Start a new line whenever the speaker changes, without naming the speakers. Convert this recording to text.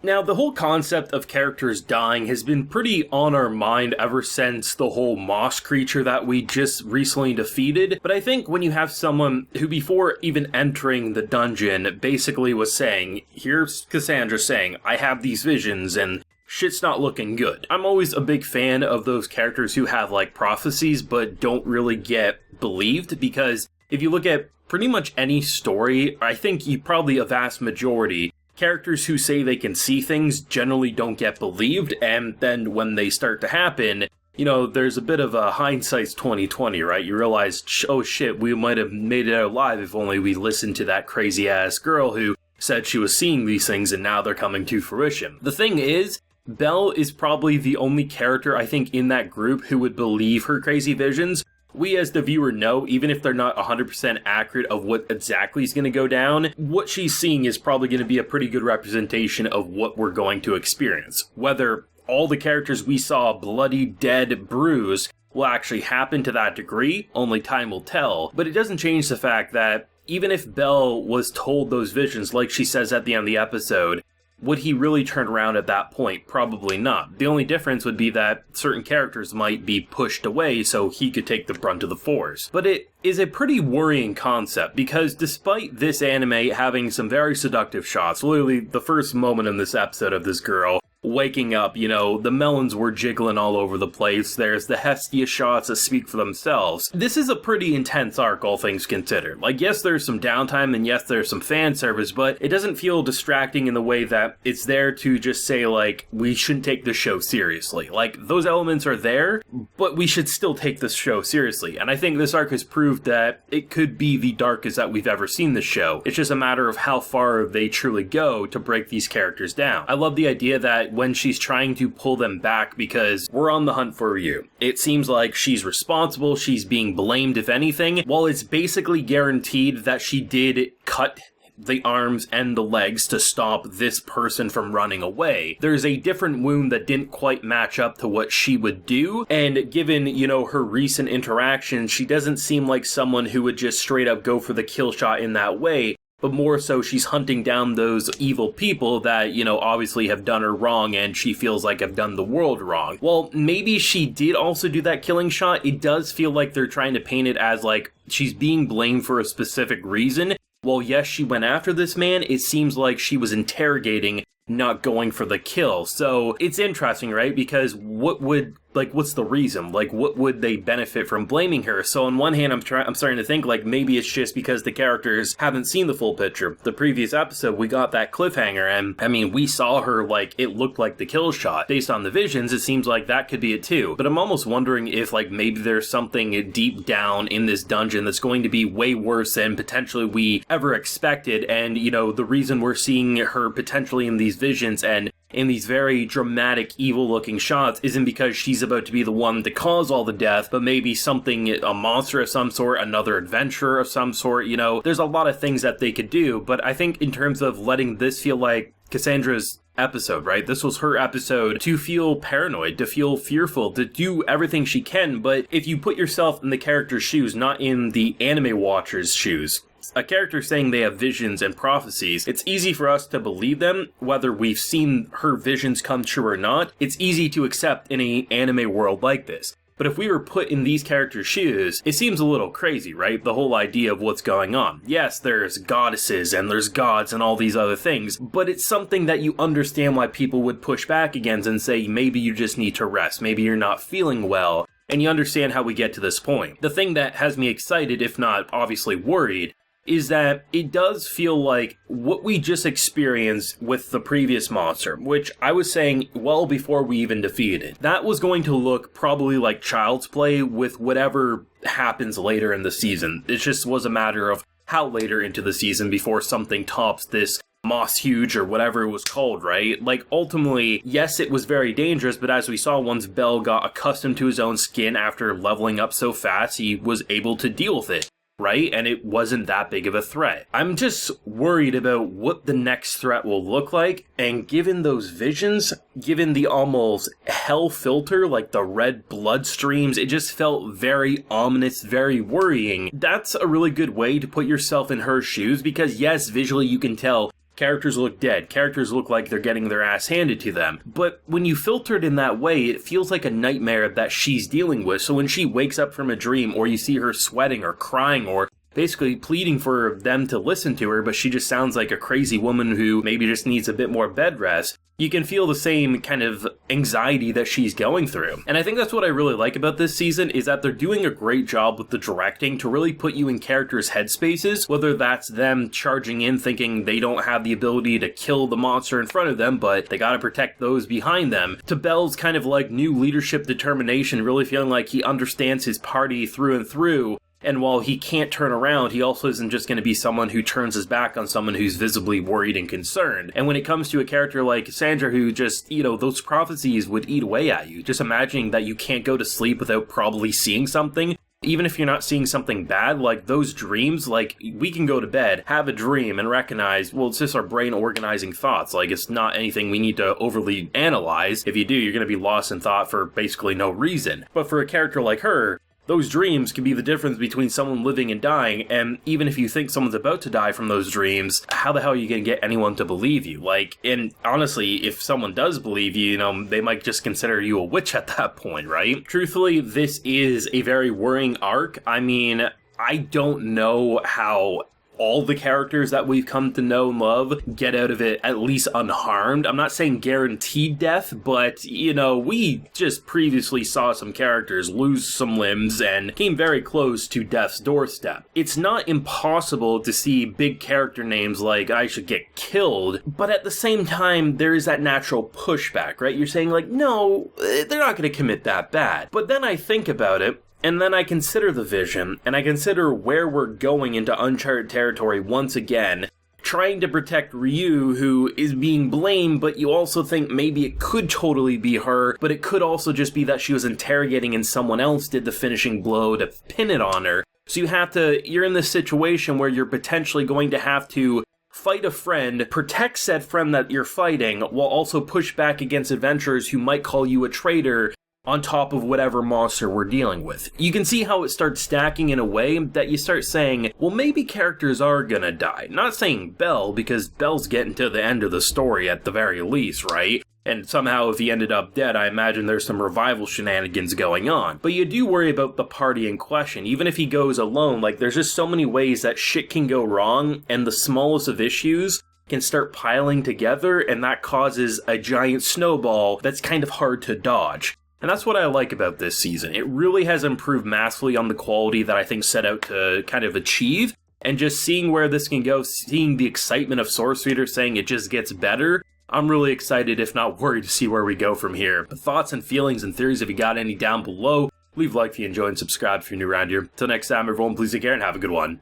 Now, the whole concept of characters dying has been pretty on our mind ever since the whole moss creature that we just recently defeated, but I think when you have someone who before even entering the dungeon basically was saying, here's Cassandra saying, I have these visions and shit's not looking good. I'm always a big fan of those characters who have like prophecies but don't really get believed, because if you look at pretty much any story, I think probably a vast majority, characters who say they can see things generally don't get believed, and then when they start to happen, you know, there's a bit of a hindsight's 20/20, right? You realize, oh shit, we might have made it out alive if only we listened to that crazy-ass girl who said she was seeing these things and now they're coming to fruition. The thing is, Belle is probably the only character I think in that group who would believe her crazy visions. We as the viewer know, even if they're not 100% accurate of what exactly is going to go down, what she's seeing is probably going to be a pretty good representation of what we're going to experience. Whether all the characters we saw bloody, dead, bruised will actually happen to that degree, only time will tell, but it doesn't change the fact that even if Belle was told those visions, like she says at the end of the episode, would he really turn around at that point? Probably not. The only difference would be that certain characters might be pushed away so he could take the brunt of the force. But it is a pretty worrying concept, because despite this anime having some very seductive shots, literally the first moment in this episode of this girl waking up, you know, the melons were jiggling all over the place, there's the Hestia shots that speak for themselves. This is a pretty intense arc, all things considered. Like, yes, there's some downtime, and yes, there's some fan service, but it doesn't feel distracting in the way that it's there to just say, like, we shouldn't take the show seriously. Like, those elements are there, but we should still take this show seriously. And I think this arc has proved that it could be the darkest that we've ever seen this show. It's just a matter of how far they truly go to break these characters down. I love the idea that when she's trying to pull them back because we're on the hunt for you, it seems like she's responsible, she's being blamed if anything, while it's basically guaranteed that she did cut the arms and the legs to stop this person from running away. There's a different wound that didn't quite match up to what she would do, and given, you know, her recent interactions, she doesn't seem like someone who would just straight up go for the kill shot in that way, but more so she's hunting down those evil people that, you know, obviously have done her wrong and she feels like have done the world wrong. Well, maybe she did also do that killing shot. It does feel like they're trying to paint it as like she's being blamed for a specific reason. Well, yes, she went after this man, it seems like she was interrogating, not going for the kill. So it's interesting, right? Because what's the reason? Like, what would they benefit from blaming her? So on one hand, I'm starting to think, like, maybe it's just because the characters haven't seen the full picture. The previous episode, we got that cliffhanger, and, I mean, we saw her, like, it looked like the kill shot. Based on the visions, it seems like that could be it too. But I'm almost wondering if, like, maybe there's something deep down in this dungeon that's going to be way worse than potentially we ever expected, and, you know, the reason we're seeing her potentially in these visions and in these very dramatic, evil-looking shots isn't because she's about to be the one to cause all the death, but maybe something, a monster of some sort, another adventurer of some sort, you know. There's a lot of things that they could do, but I think in terms of letting this feel like Cassandra's episode, right? This was her episode to feel paranoid, to feel fearful, to do everything she can, but if you put yourself in the character's shoes, not in the anime watcher's shoes, a character saying they have visions and prophecies, it's easy for us to believe them, whether we've seen her visions come true or not. It's easy to accept in an anime world like this. But if we were put in these characters' shoes, it seems a little crazy, right? The whole idea of what's going on. Yes, there's goddesses and there's gods and all these other things, but it's something that you understand why people would push back against and say, maybe you just need to rest, maybe you're not feeling well, and you understand how we get to this point. The thing that has me excited, if not obviously worried, is that it does feel like what we just experienced with the previous monster, which I was saying well before we even defeated, that was going to look probably like child's play with whatever happens later in the season. It just was a matter of how later into the season before something tops this Moss Huge or whatever it was called, right? Like, ultimately, yes, it was very dangerous, but as we saw, once Bell got accustomed to his own skin after leveling up so fast, he was able to deal with it, right? And it wasn't that big of a threat. I'm just worried about what the next threat will look like, and given those visions, given the almost hell filter, like the red blood streams, it just felt very ominous, very worrying. That's a really good way to put yourself in her shoes, because yes, visually you can tell Characters look dead. Characters look like they're getting their ass handed to them. But when you filter it in that way, it feels like a nightmare that she's dealing with. So when she wakes up from a dream, or you see her sweating or crying or basically pleading for them to listen to her, but she just sounds like a crazy woman who maybe just needs a bit more bed rest, you can feel the same kind of anxiety that she's going through. And I think that's what I really like about this season, is that they're doing a great job with the directing to really put you in characters' headspaces, whether that's them charging in thinking they don't have the ability to kill the monster in front of them, but they gotta protect those behind them, to Bel's kind of like new leadership determination, really feeling like he understands his party through and through. And while he can't turn around, he also isn't just going to be someone who turns his back on someone who's visibly worried and concerned. And when it comes to a character like Cassandra, who just, those prophecies would eat away at you, just imagining that you can't go to sleep without probably seeing something. Even if you're not seeing something bad, like those dreams, like we can go to bed, have a dream, and recognize, well, it's just our brain organizing thoughts. Like, it's not anything we need to overly analyze. If you do, you're going to be lost in thought for basically no reason. But for a character like her, those dreams can be the difference between someone living and dying, and even if you think someone's about to die from those dreams, how the hell are you going to get anyone to believe you? Like, and honestly, if someone does believe you, they might just consider you a witch at that point, right? Truthfully, this is a very worrying arc. I mean, I don't know how all the characters that we've come to know and love get out of it at least unharmed. I'm not saying guaranteed death, but, we just previously saw some characters lose some limbs and came very close to death's doorstep. It's not impossible to see big character names like I should get killed, but at the same time, there is that natural pushback, right? You're saying like, no, they're not going to commit that bad. But then I think about it, and then I consider the vision, and I consider where we're going into uncharted territory once again, trying to protect Ryu, who is being blamed, but you also think maybe it could totally be her, but it could also just be that she was interrogating and someone else did the finishing blow to pin it on her. So you're in this situation where you're potentially going to have to fight a friend, protect said friend that you're fighting, while also push back against adventurers who might call you a traitor, on top of whatever monster we're dealing with. You can see how it starts stacking in a way that you start saying, well, maybe characters are gonna die. Not saying Bell, because Bell's getting to the end of the story at the very least, right? And somehow if he ended up dead, I imagine there's some revival shenanigans going on. But you do worry about the party in question. Even if he goes alone, like, there's just so many ways that shit can go wrong, and the smallest of issues can start piling together, and that causes a giant snowball that's kind of hard to dodge. And that's what I like about this season. It really has improved massively on the quality that I think set out to kind of achieve. And just seeing where this can go, seeing the excitement of Source Reader saying it just gets better, I'm really excited, if not worried, to see where we go from here. But thoughts and feelings and theories, if you got any, down below. Leave a like if you enjoy and subscribe if you're new around here. Till next time, everyone, please take care and have a good one.